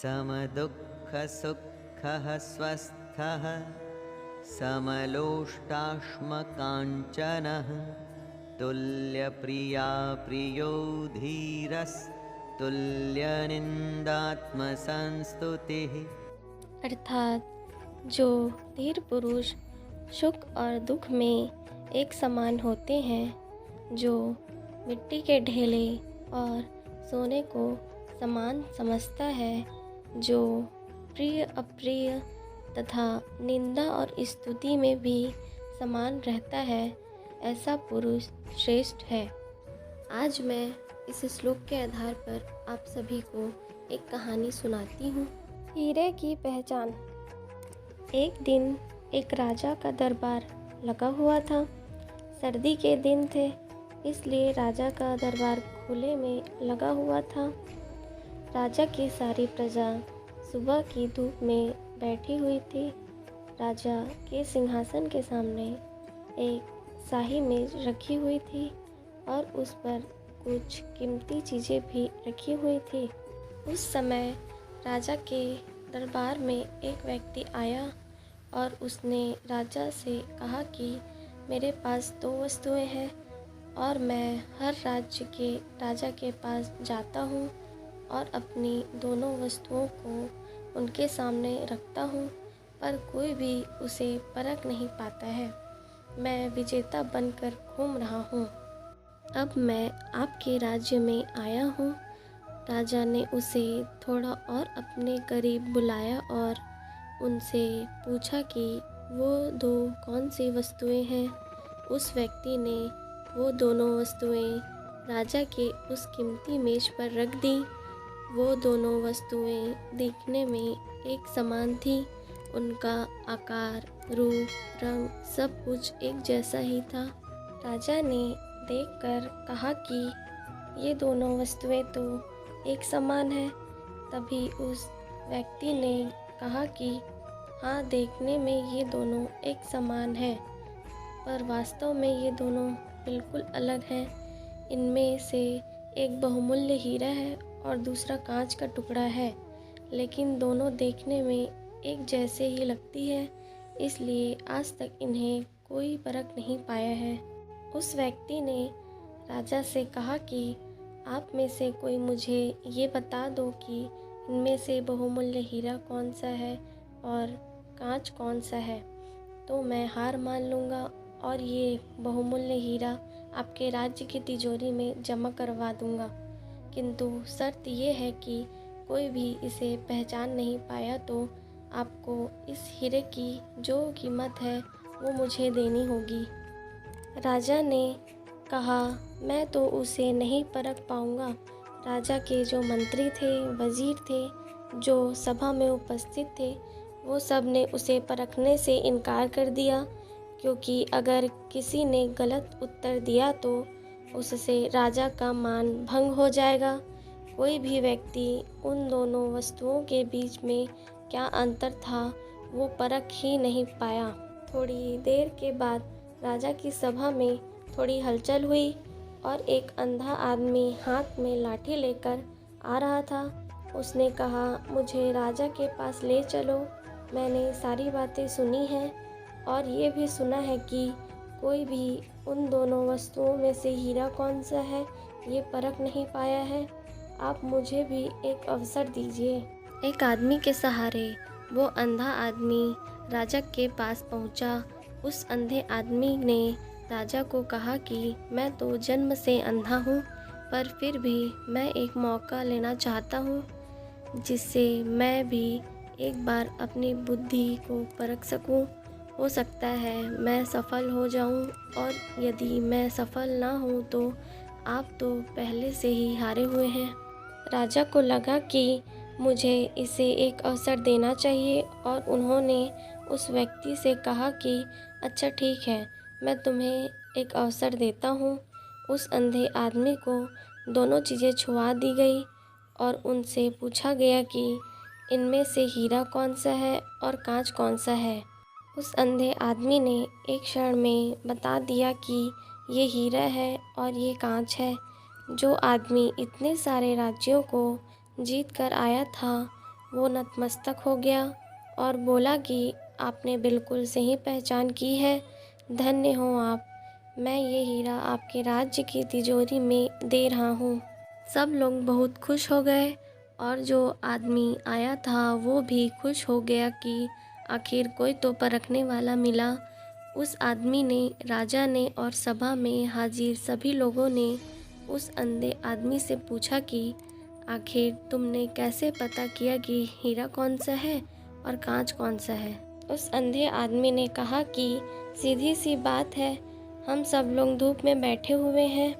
समदुःखसुखः स्वस्थः समलोष्टाश्मकाञ्चनः तुल्यप्रिया प्रियो धीरस्तुल्यनिन्दात्मसंस्तुतिः। अर्थात जो धीर पुरुष सुख और दुख में एक समान होते हैं, जो मिट्टी के ढेले और सोने को समान समझता है, जो प्रिय अप्रिय तथा निंदा और स्तुति में भी समान रहता है, ऐसा पुरुष श्रेष्ठ है। आज मैं इस श्लोक के आधार पर आप सभी को एक कहानी सुनाती हूँ। हीरे की पहचान। एक दिन एक राजा का दरबार लगा हुआ था। सर्दी के दिन थे, इसलिए राजा का दरबार खुले में लगा हुआ था। राजा की सारी प्रजा सुबह की धूप में बैठी हुई थी। राजा के सिंहासन के सामने एक शाही मेज रखी हुई थी और उस पर कुछ कीमती चीज़ें भी रखी हुई थी। उस समय राजा के दरबार में एक व्यक्ति आया और उसने राजा से कहा कि मेरे पास 2 वस्तुएं हैं और मैं हर राज्य के राजा के पास जाता हूँ और अपनी दोनों वस्तुओं को उनके सामने रखता हूँ, पर कोई भी उसे परख नहीं पाता है। मैं विजेता बनकर घूम रहा हूँ। अब मैं आपके राज्य में आया हूँ। राजा ने उसे थोड़ा और अपने करीब बुलाया और उनसे पूछा कि वो 2 कौन सी वस्तुएं हैं। उस व्यक्ति ने वो दोनों वस्तुएं राजा के उस कीमती मेज पर रख दी। वो दोनों वस्तुएं दिखने में एक समान थी। उनका आकार, रूप, रंग सब कुछ एक जैसा ही था। राजा ने देखकर कहा कि ये दोनों वस्तुएं तो एक समान हैं। तभी उस व्यक्ति ने कहा कि हाँ, देखने में ये दोनों एक समान हैं, पर वास्तव में ये दोनों बिल्कुल अलग हैं। इनमें से एक बहुमूल्य हीरा है और दूसरा कांच का टुकड़ा है, लेकिन दोनों देखने में एक जैसे ही लगती है, इसलिए आज तक इन्हें कोई परख नहीं पाया है। उस व्यक्ति ने राजा से कहा कि आप में से कोई मुझे ये बता दो कि इनमें से बहुमूल्य हीरा कौन सा है और कांच कौन सा है, तो मैं हार मान लूँगा और ये बहुमूल्य हीरा आपके राज्य की तिजोरी में जमा करवा दूँगा। किंतु शर्त ये है कि कोई भी इसे पहचान नहीं पाया तो आपको इस हीरे की जो कीमत है वो मुझे देनी होगी। राजा ने कहा, मैं तो उसे नहीं परख पाऊँगा। राजा के जो मंत्री थे, वजीर थे, जो सभा में उपस्थित थे, वो सब ने उसे परखने से इनकार कर दिया, क्योंकि अगर किसी ने गलत उत्तर दिया तो उससे राजा का मान भंग हो जाएगा। कोई भी व्यक्ति उन दोनों वस्तुओं के बीच में क्या अंतर था वो परख ही नहीं पाया। थोड़ी देर के बाद राजा की सभा में थोड़ी हलचल हुई और एक अंधा आदमी हाथ में लाठी लेकर आ रहा था। उसने कहा, मुझे राजा के पास ले चलो। मैंने सारी बातें सुनी हैं और ये भी सुना है कि कोई भी उन दोनों वस्तुओं में से हीरा कौन सा है ये परख नहीं पाया है। आप मुझे भी एक अवसर दीजिए। एक आदमी के सहारे वो अंधा आदमी राजा के पास पहुंचा। उस अंधे आदमी ने राजा को कहा कि मैं तो जन्म से अंधा हूँ, पर फिर भी मैं एक मौका लेना चाहता हूँ, जिससे मैं भी एक बार अपनी बुद्धि को परख सकूँ। हो सकता है मैं सफल हो जाऊँ, और यदि मैं सफल ना हूँ तो आप तो पहले से ही हारे हुए हैं। राजा को लगा कि मुझे इसे एक अवसर देना चाहिए, और उन्होंने उस व्यक्ति से कहा कि अच्छा ठीक है, मैं तुम्हें एक अवसर देता हूँ। उस अंधे आदमी को दोनों चीज़ें छुआ दी गई और उनसे पूछा गया कि इनमें से हीरा कौन सा है और कांच कौन सा है। उस अंधे आदमी ने एक क्षण में बता दिया कि ये हीरा है और ये कांच है। जो आदमी इतने सारे राज्यों को जीत कर आया था वो नतमस्तक हो गया और बोला कि आपने बिल्कुल सही पहचान की है, धन्य हो आप। मैं ये हीरा आपके राज्य की तिजोरी में दे रहा हूँ। सब लोग बहुत खुश हो गए और जो आदमी आया था वो भी खुश हो गया कि आखिर कोई तो परखने वाला मिला। उस आदमी ने, राजा ने और सभा में हाजिर सभी लोगों ने उस अंधे आदमी से पूछा कि आखिर तुमने कैसे पता किया कि हीरा कौन सा है और कांच कौन सा है। उस अंधे आदमी ने कहा कि सीधी सी बात है, हम सब लोग धूप में बैठे हुए हैं,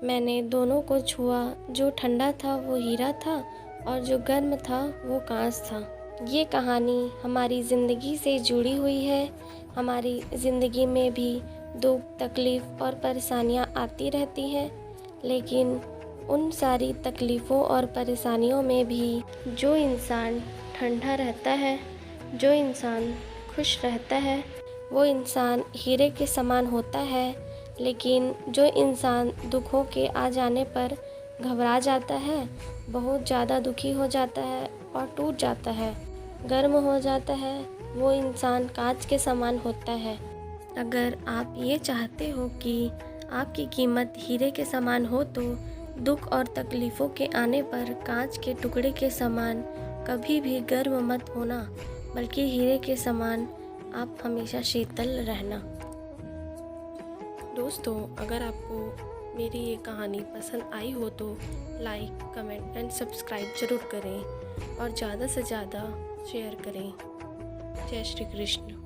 मैंने दोनों को छुआ, जो ठंडा था वो हीरा था और जो गर्म था वो कांच था। ये कहानी हमारी ज़िंदगी से जुड़ी हुई है। हमारी ज़िंदगी में भी दुख, तकलीफ़ और परेशानियाँ आती रहती हैं, लेकिन उन सारी तकलीफ़ों और परेशानियों में भी जो इंसान ठंडा रहता है, जो इंसान खुश रहता है, वो इंसान हीरे के समान होता है। लेकिन जो इंसान दुखों के आ जाने पर घबरा जाता है, बहुत ज़्यादा दुखी हो जाता है और टूट जाता है, गर्म हो जाता है, वो इंसान कांच के समान होता है। अगर आप ये चाहते हो कि आपकी कीमत हीरे के समान हो तो दुख और तकलीफ़ों के आने पर कांच के टुकड़े के समान कभी भी गर्म मत होना, बल्कि हीरे के समान आप हमेशा शीतल रहना। दोस्तों, अगर आपको मेरी ये कहानी पसंद आई हो तो लाइक, कमेंट एंड सब्सक्राइब ज़रूर करें और ज़्यादा से ज़्यादा शेयर करें। जय श्री कृष्ण।